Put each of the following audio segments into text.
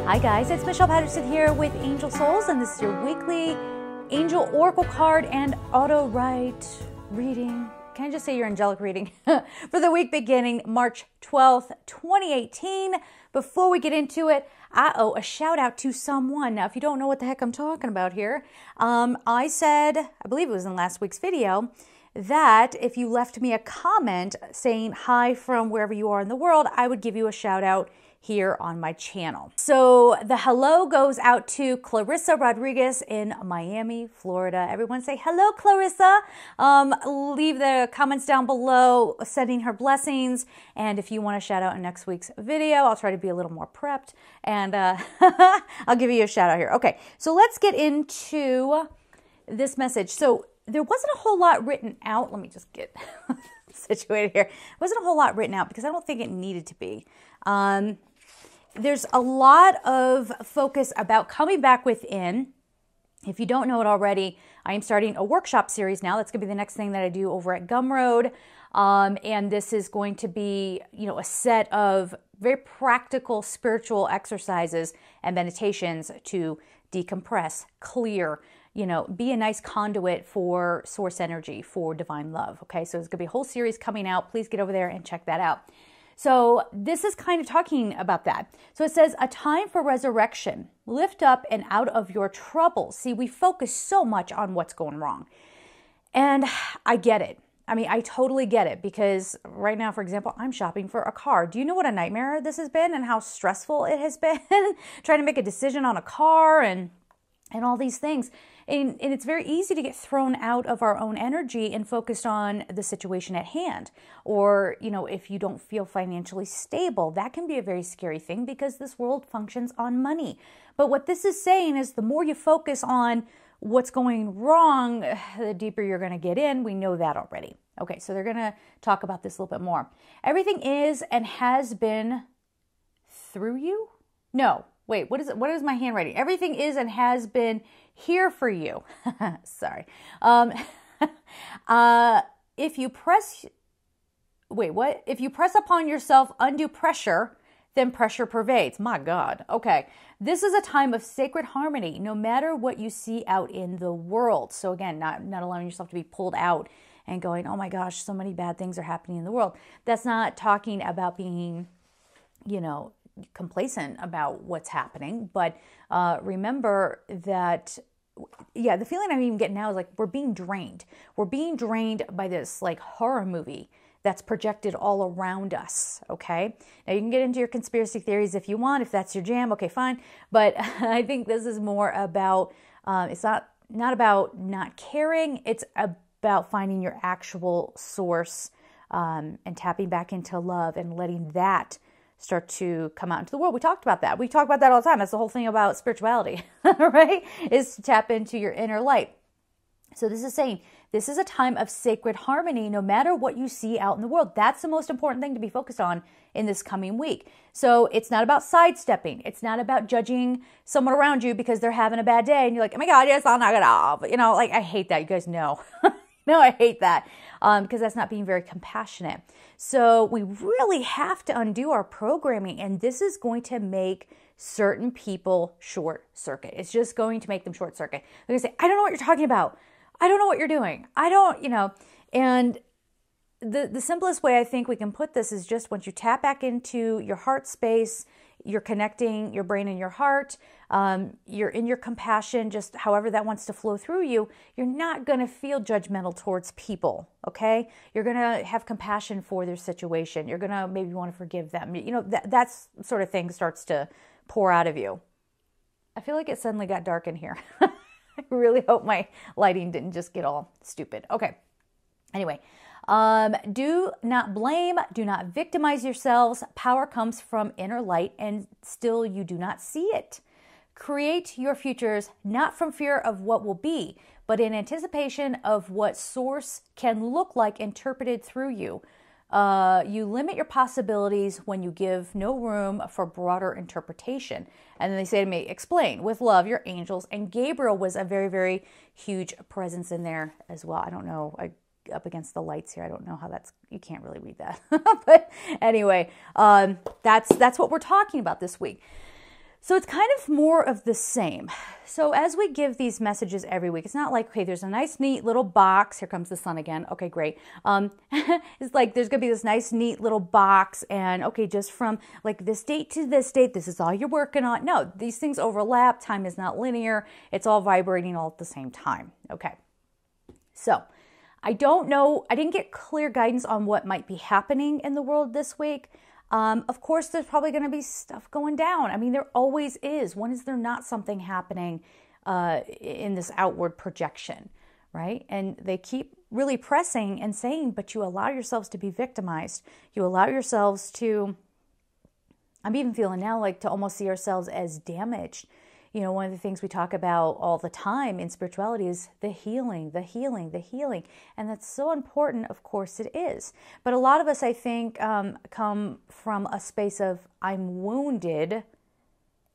Hi guys, it's Michelle Patterson here with Angel Souls, and this is your weekly Angel Oracle card and auto write reading. Can I just say your angelic reading for the week beginning March 12th, 2018. Before we get into it, I owe a shout out to someone. Now, if you don't know what the heck I'm talking about here, I said, I believe it was in last week's video, that if you left me a comment saying hi from wherever you are in the world, I would give you a shout out here on my channel. So the hello goes out to Clarissa Rodriguez in Miami, Florida. Everyone say hello, Clarissa. Leave the comments down below, sending her blessings. And if you want a shout out in next week's video, I'll try to be a little more prepped and I'll give you a shout out here. Okay, so let's get into this message. So there wasn't a whole lot written out. Let me just get situated here. It wasn't a whole lot written out because I don't think it needed to be. There's a lot of focus about coming back within. If you don't know it already, I am starting a workshop series now. That's going to be the next thing that I do over at Gumroad. And this is going to be, a set of very practical spiritual exercises and meditations to decompress, clear, be a nice conduit for source energy, for divine love. Okay, so there's going to be a whole series coming out. Please get over there and check that out. So this is kind of talking about that. So it says, a time for resurrection. Lift up and out of your troubles. See, we focus so much on what's going wrong. And I get it. I mean, I totally get it, because right now, for example, I'm shopping for a car. Do you know what a nightmare this has been and how stressful it has been? Trying to make a decision on a car and all these things. And it's very easy to get thrown out of our own energy and focused on the situation at hand. Or, if you don't feel financially stable, that can be a very scary thing because this world functions on money. But what this is saying is the more you focus on what's going wrong, the deeper you're going to get in. We know that already. Okay, so they're going to talk about this a little bit more. Everything is and has been through you? No. Wait, what is it? What is my handwriting? Everything is and has been here for you. Sorry. If you press upon yourself undue pressure, then pressure pervades. My God. Okay. This is a time of sacred harmony, no matter what you see out in the world. So again, not allowing yourself to be pulled out and going, oh my gosh, so many bad things are happening in the world. That's not talking about being, complacent about what's happening, but remember that, the feeling I'm even getting now is like we're being drained. We're being drained by this like horror movie that's projected all around us, okay? Now you can get into your conspiracy theories if you want, if that's your jam, okay, fine. But I think this is more about, it's not about not caring, it's about finding your actual source and tapping back into love and letting that start to come out into the world. We talked about that. We talk about that all the time. That's the whole thing about spirituality, right? Is to tap into your inner light. So this is saying, this is a time of sacred harmony, no matter what you see out in the world. That's the most important thing to be focused on in this coming week. So it's not about sidestepping. It's not about judging someone around you because they're having a bad day. And you're like, oh my God, yes, I'll knock it off. I hate that. You guys know. No, I hate that because that's not being very compassionate. So we really have to undo our programming, and this is going to make certain people short circuit. It's just going to make them short circuit. They're going to say, I don't know what you're talking about. I don't know what you're doing. I don't, and the simplest way I think we can put this is just once you tap back into your heart space, you're connecting your brain and your heart, you're in your compassion, just however that wants to flow through you, you're not going to feel judgmental towards people, okay? You're going to have compassion for their situation. You're going to maybe want to forgive them. That sort of thing starts to pour out of you. I feel like it suddenly got dark in here. I really hope my lighting didn't just get all stupid. Okay. Anyway, do not blame, do not victimize yourselves. Power comes from inner light, and still you do not see it. Create your futures not from fear of what will be, but in anticipation of what source can look like interpreted through you. You limit your possibilities when you give no room for broader interpretation. And then they say to me, explain, with love, your angels. And Gabriel was a very, very huge presence in there as well. I don't know, up against the lights here, I don't know how that's, you can't really read that. But anyway, that's what we're talking about this week. So it's kind of more of the same. So as we give these messages every week, it's not like, okay, there's a nice, neat little box. Here comes the sun again. Okay, great. It's like there's going to be this nice, neat little box. And okay, just from like this date to this date, this is all you're working on. No, these things overlap. Time is not linear. It's all vibrating all at the same time. Okay. So I don't know. I didn't get clear guidance on what might be happening in the world this week. Of course, there's probably going to be stuff going down. I mean, there always is. When is there not something happening in this outward projection, right? And they keep really pressing and saying, but you allow yourselves to be victimized. You allow yourselves to, I'm even feeling now like to almost see ourselves as damaged. You know, one of the things we talk about all the time in spirituality is the healing, the healing, the healing. And that's so important. Of course it is. But a lot of us, I think, come from a space of I'm wounded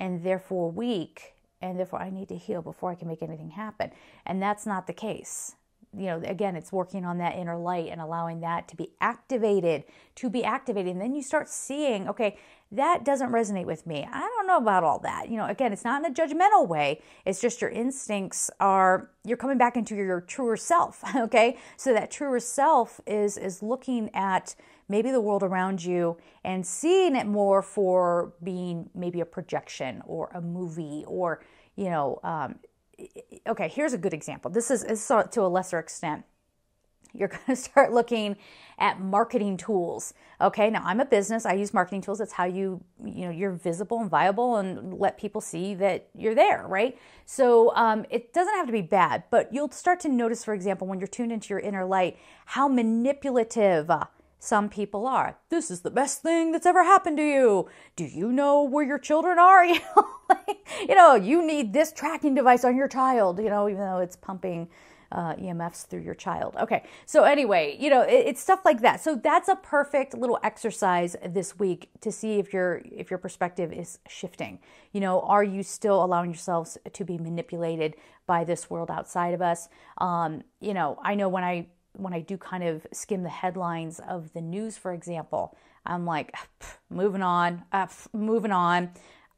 and therefore weak, and therefore I need to heal before I can make anything happen. And that's not the case. You know, again, it's working on that inner light and allowing that to be activated, And then you start seeing, okay, that doesn't resonate with me. I don't know about all that. You know, again, it's not in a judgmental way. It's just your instincts you're coming back into your truer self, okay? So that truer self is looking at maybe the world around you and seeing it more for being maybe a projection or a movie or, you know, okay, here's a good example. This is to a lesser extent. You're going to start looking at marketing tools. Okay, now I'm a business. I use marketing tools. That's how you're visible and viable and let people see that you're there, right? So it doesn't have to be bad, but you'll start to notice, for example, when you're tuned into your inner light, how manipulative some people are. This is the best thing that's ever happened to you. Do you know where your children are? You need this tracking device on your child, even though it's pumping EMFs through your child. Okay. So anyway, it's stuff like that. So that's a perfect little exercise this week to see if your perspective is shifting. Are you still allowing yourselves to be manipulated by this world outside of us? I know when I do kind of skim the headlines of the news, for example, I'm like, moving on.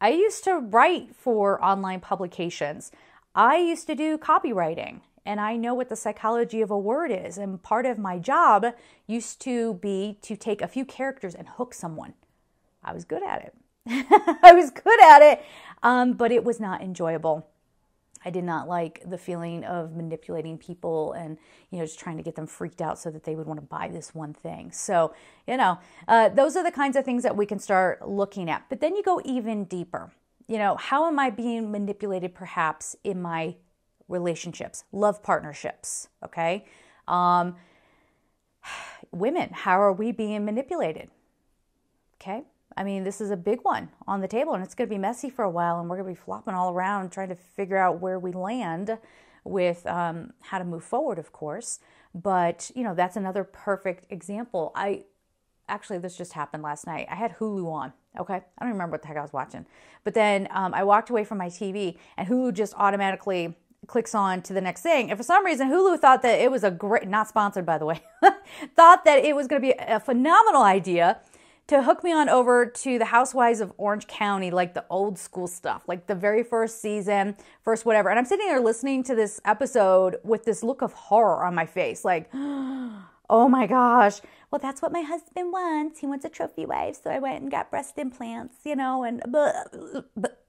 I used to write for online publications. I used to do copywriting, and I know what the psychology of a word is. And part of my job used to be to take a few characters and hook someone. I was good at it. But it was not enjoyable. I did not like the feeling of manipulating people and, just trying to get them freaked out so that they would want to buy this one thing. So, those are the kinds of things that we can start looking at. But then you go even deeper. How am I being manipulated perhaps in my relationships, love partnerships, okay? Women, how are we being manipulated? Okay? I mean, this is a big one on the table, and it's going to be messy for a while, and we're going to be flopping all around trying to figure out where we land with how to move forward, of course. But, that's another perfect example. Actually, this just happened last night. I had Hulu on, okay? I don't remember what the heck I was watching. But then I walked away from my TV, and Hulu just automatically clicks on to the next thing. And for some reason, Hulu thought that it was a great, not sponsored by the way, thought that it was going to be a phenomenal idea to hook me on over to the Housewives of Orange County, like the old school stuff, like the very first season, first whatever. And I'm sitting there listening to this episode with this look of horror on my face, like, oh my gosh. Well, that's what my husband wants. He wants a trophy wife. So I went and got breast implants, and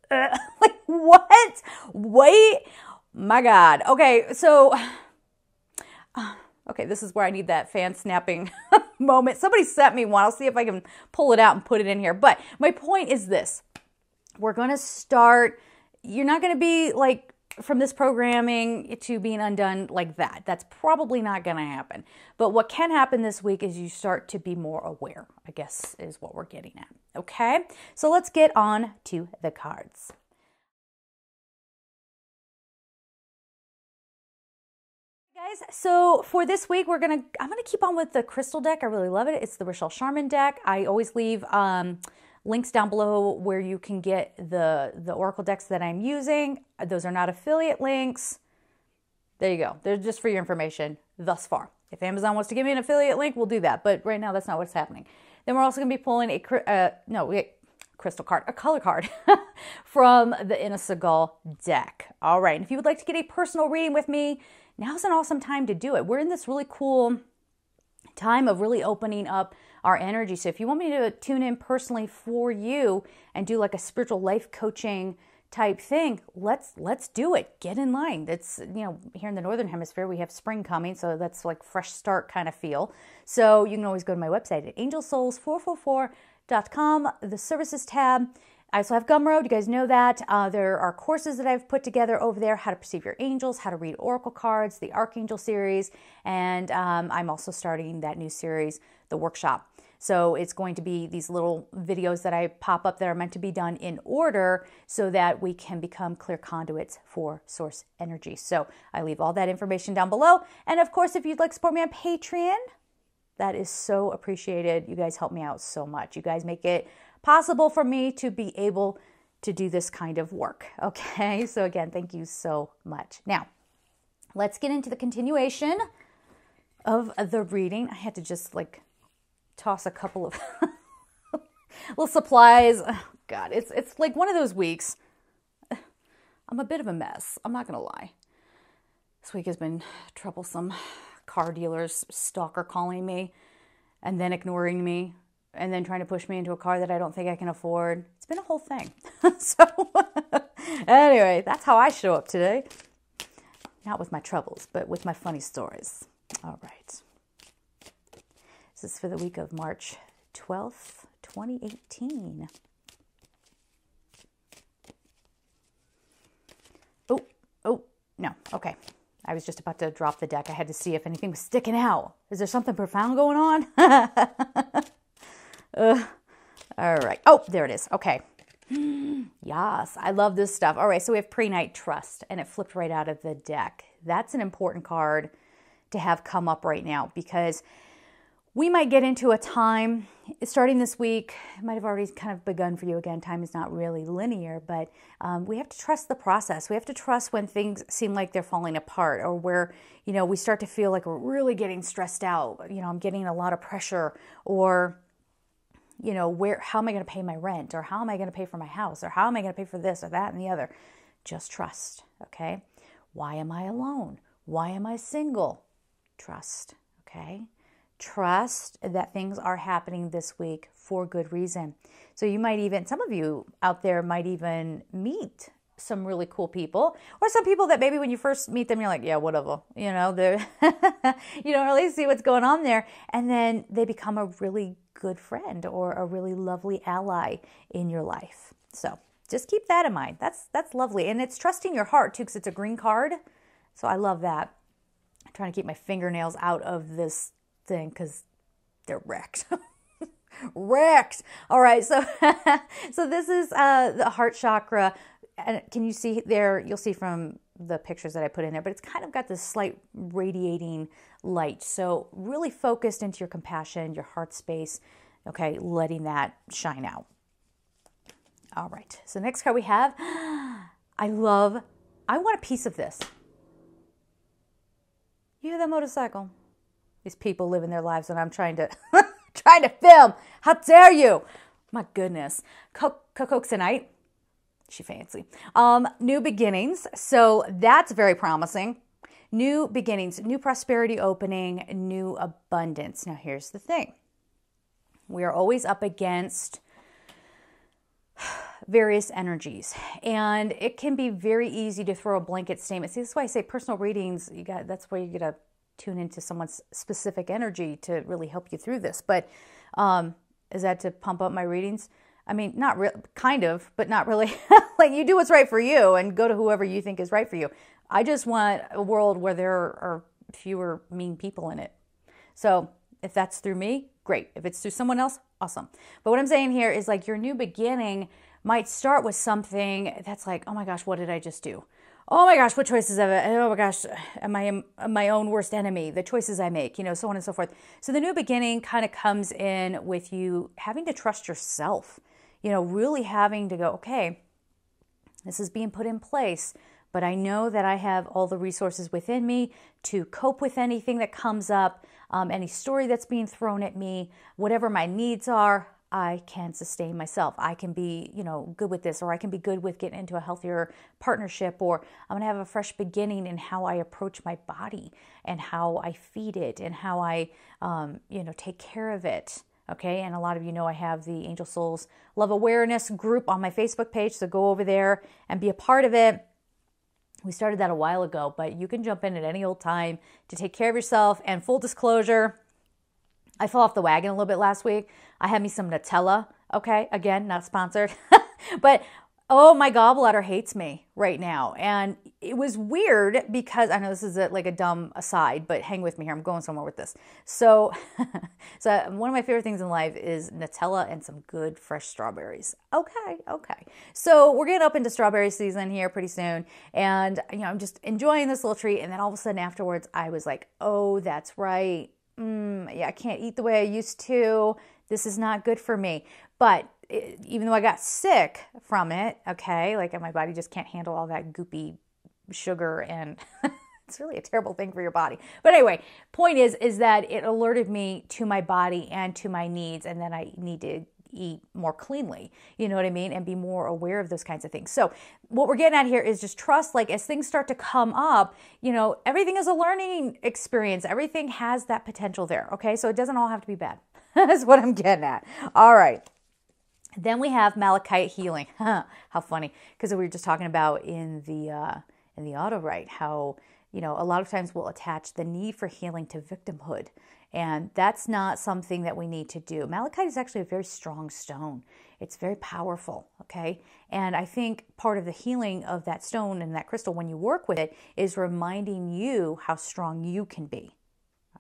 like, what? Wait, my God. Okay, so, okay, this is where I need that fan snapping moment. Somebody sent me one. I'll see if I can pull it out and put it in here. But my point is this. We're going to start, you're not going to be like from this programming to being undone like that. That's probably not going to happen. But what can happen this week is you start to be more aware, I guess is what we're getting at. Okay? So let's get on to the cards. Guys, so for this week, I'm gonna keep on with the crystal deck. I really love it. It's the Rochelle Charmin deck. I always leave links down below where you can get the oracle decks that I'm using. Those are not affiliate links. There you go. They're just for your information thus far. If Amazon wants to give me an affiliate link, we'll do that. But right now, that's not what's happening. Then we're also gonna be pulling crystal card, a color card from the Inner Seagull deck. All right. And if you would like to get a personal reading with me, now's an awesome time to do it. We're in this really cool time of really opening up our energy. So if you want me to tune in personally for you and do like a spiritual life coaching type thing, let's do it. Get in line. That's, here in the Northern Hemisphere, we have spring coming. So that's like fresh start kind of feel. So you can always go to my website at angelsouls444.com, the services tab. I also have Gumroad. You guys know that. There are courses that I've put together over there, how to perceive your angels, how to read oracle cards, the Archangel series, and I'm also starting that new series, the workshop. So it's going to be these little videos that I pop up that are meant to be done in order so that we can become clear conduits for source energy. So I leave all that information down below. And of course, if you'd like to support me on Patreon, that is so appreciated. You guys help me out so much. You guys make it possible for me to be able to do this kind of work. Okay, so again, thank you so much. Now, let's get into the continuation of the reading. I had to just toss a couple of little supplies. Oh, God, it's like one of those weeks. I'm a bit of a mess. I'm not going to lie. This week has been troublesome. Car dealers, stalker calling me and then ignoring me and then trying to push me into a car that I don't think I can afford. It's been a whole thing. So anyway, that's how I show up today. Not with my troubles, but with my funny stories. All right. This is for the week of March 12th, 2018. Oh, no. Okay. I was just about to drop the deck. I had to see if anything was sticking out. Is there something profound going on? All right. Oh, there it is. Okay. Yes, I love this stuff. All right, so we have Pre-Night Trust, and it flipped right out of the deck. That's an important card to have come up right now because we might get into a time, starting this week, it might have already kind of begun for you again. Time is not really linear, but we have to trust the process. We have to trust when things seem like they're falling apart or where, we start to feel like we're really getting stressed out. I'm getting a lot of pressure or, how am I going to pay my rent or how am I going to pay for my house or how am I going to pay for this or that and the other? Just trust, okay? Why am I alone? Why am I single? Trust, okay? Trust that things are happening this week for good reason. So you might even, some of you out there might even meet some really cool people or some people that maybe when you first meet them, you're like, yeah, whatever, they're, you don't really see what's going on there. And then they become a really good friend or a really lovely ally in your life. So just keep that in mind. That's lovely. And it's trusting your heart too, because it's a green card. So I love that. I'm trying to keep my fingernails out of this thing because they're wrecked. Wrecked. All right. So, so this is the heart chakra. And can you see there? You'll see from the pictures that I put in there, but it's kind of got this slight radiating light. So really focused into your compassion, your heart space. Okay. Letting that shine out. All right. So next card we have, I want a piece of this. You hear that motorcycle? These people living their lives when I'm trying to trying to film. How dare you? My goodness. Cocoxanite. She fancy. New beginnings. So that's very promising. New beginnings, new prosperity opening, new abundance. Now here's the thing. We are always up against various energies. And it can be very easy to throw a blanket statement. See, this is why I say personal readings, that's where you get to tune into someone's specific energy to really help you through this. But is that to pump up my readings? I mean, not kind of, but not really. Like you do what's right for you and go to whoever you think is right for you. I just want a world where there are fewer mean people in it. So if that's through me, great. If it's through someone else, awesome. But what I'm saying here is like your new beginning might start with something that's like, oh my gosh, what did I just do? Oh my gosh, what choices have I? Oh my gosh, am I my own worst enemy? The choices I make, so on and so forth. So the new beginning kind of comes in with you having to trust yourself, really having to go, okay, this is being put in place, but I know that I have all the resources within me to cope with anything that comes up, any story that's being thrown at me, whatever my needs are, I can sustain myself. I can be, good with this, or I can be good with getting into a healthier partnership, or I'm going to have a fresh beginning in how I approach my body and how I feed it and how I, take care of it. Okay. And a lot of you know I have the Angel Souls Love Awareness group on my Facebook page. So go over there and be a part of it. We started that a while ago, but you can jump in at any old time to take care of yourself. And full disclosure, I fell off the wagon a little bit last week. I had me some Nutella. Okay. Again, not sponsored, but oh, my gallbladder hates me right now. And it was weird because I know this is like a dumb aside, but hang with me here. I'm going somewhere with this. So one of my favorite things in life is Nutella and some good fresh strawberries. Okay. So we're getting up into strawberry season here pretty soon. And, I'm just enjoying this little treat. And then all of a sudden afterwards, I was like, oh, that's right. I can't eat the way I used to. This is not good for me. But even though I got sick from it, okay, like my body just can't handle all that goopy sugar, and it's really a terrible thing for your body. But anyway, point is that it alerted me to my body and to my needs, and then I need to eat more cleanly, you know what I mean, and be more aware of those kinds of things. So what we're getting at here is just trust, like as things start to come up, everything is a learning experience. Everything has that potential there, okay? So it doesn't all have to be bad. That's what I'm getting at. All right. Then we have Malachite healing. How funny, because we were just talking about in the auto write how a lot of times we'll attach the need for healing to victimhood, and that's not something that we need to do. Malachite is actually a very strong stone. It's very powerful, okay? And I think part of the healing of that stone and that crystal when you work with it is reminding you how strong you can be.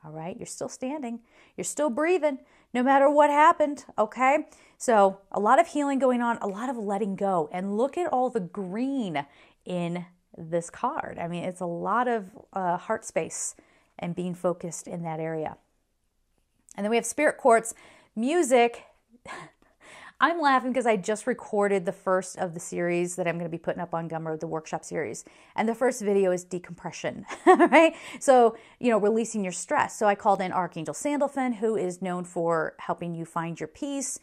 All right, you're still standing, you're still breathing, no matter what happened, okay? So a lot of healing going on, a lot of letting go. And look at all the green in this card. I mean, it's a lot of heart space and being focused in that area. And then we have spirit quartz, music. I'm laughing because I just recorded the first of the series that I'm going to be putting up on Gumroad, the workshop series. And the first video is decompression, right? So, releasing your stress. So I called in Archangel Sandalphon, who is known for helping you find your peace.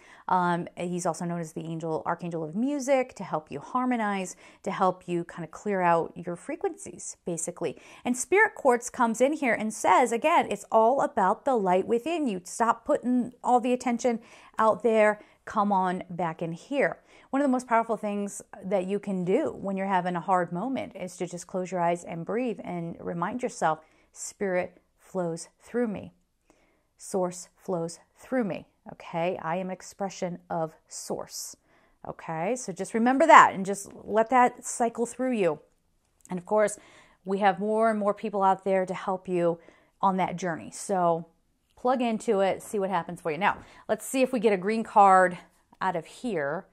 He's also known as the archangel of music, to help you harmonize, to help you kind of clear out your frequencies, basically. And spirit quartz comes in here and says, again, it's all about the light within you. Stop putting all the attention out there. Come on back in here. One of the most powerful things that you can do when you're having a hard moment is to just close your eyes and breathe and remind yourself, spirit flows through me. Source flows through me. Okay. I am an expression of source. Okay. So just remember that and just let that cycle through you. And of course, we have more and more people out there to help you on that journey. So plug into it, see what happens for you. Now, let's see if we get a green card out of here.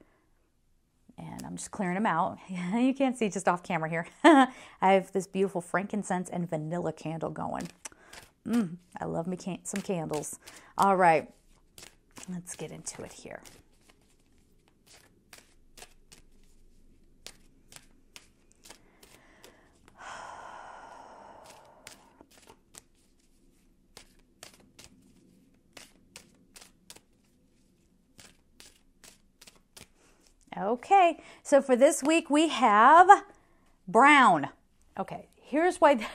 And I'm just clearing them out. You can't see just off camera here. I have this beautiful frankincense and vanilla candle going. I love me some candles. All right, let's get into it here. Okay, so for this week we have brown. Okay, here's why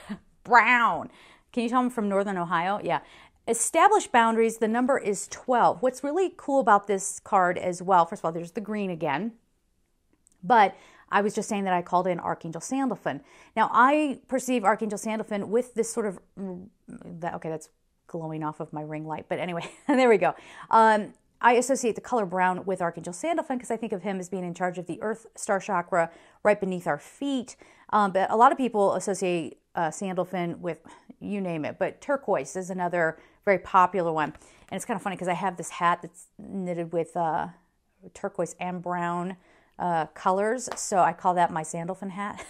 brown. Can you tell I'm from Northern Ohio? Yeah. Establish boundaries. The number is 12. What's really cool about this card as well, first of all, there's the green again. But I was just saying that I called in Archangel Sandalphon. Now, I perceive Archangel Sandalphon with this sort of, okay, that's glowing off of my ring light. But anyway, there we go. I associate the color brown with Archangel Sandalphon because I think of him as being in charge of the Earth Star Chakra right beneath our feet. But a lot of people associate Sandalphon with, you name it, but turquoise is another very popular one. And it's kind of funny because I have this hat that's knitted with turquoise and brown colors. So I call that my Sandalphon hat.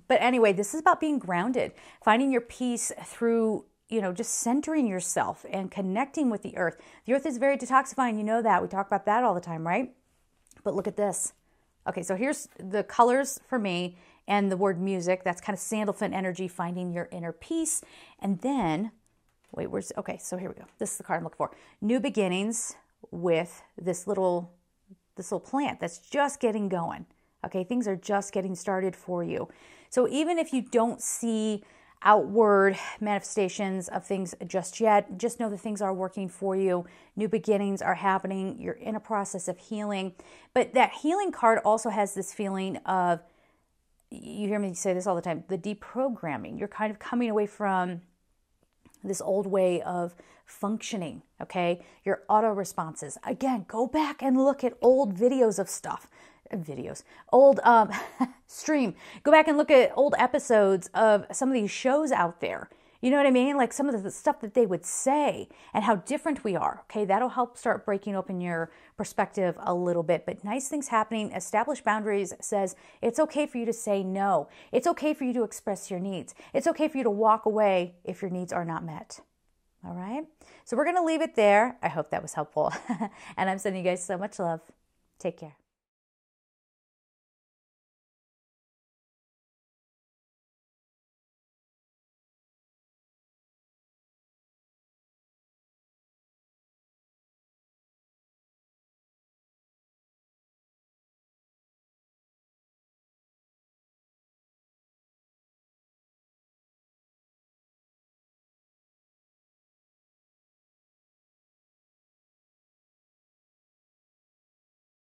But anyway, this is about being grounded, finding your peace through just centering yourself and connecting with the earth. The earth is very detoxifying. You know that. We talk about that all the time, right? But look at this. Okay, so here's the colors for me and the word music. That's kind of Sandalphon energy, finding your inner peace. And then, okay, so here we go. This is the card I'm looking for. New beginnings, with this little plant that's just getting going. Okay, things are just getting started for you. So even if you don't see outward manifestations of things just yet, just know that things are working for you. New beginnings are happening. You're in a process of healing. But that healing card also has this feeling of, you hear me say this all the time, the deprogramming. You're kind of coming away from this old way of functioning, okay? Your auto responses. Again, go back and look at old videos of stuff. Old stream. Go back and look at old episodes of some of these shows out there. You know what I mean? Like some of the stuff that they would say and how different we are. Okay, that'll help start breaking open your perspective a little bit. But nice things happening. Establish boundaries says it's okay for you to say no. It's okay for you to express your needs. It's okay for you to walk away if your needs are not met. All right? So we're going to leave it there. I hope that was helpful. And I'm sending you guys so much love. Take care.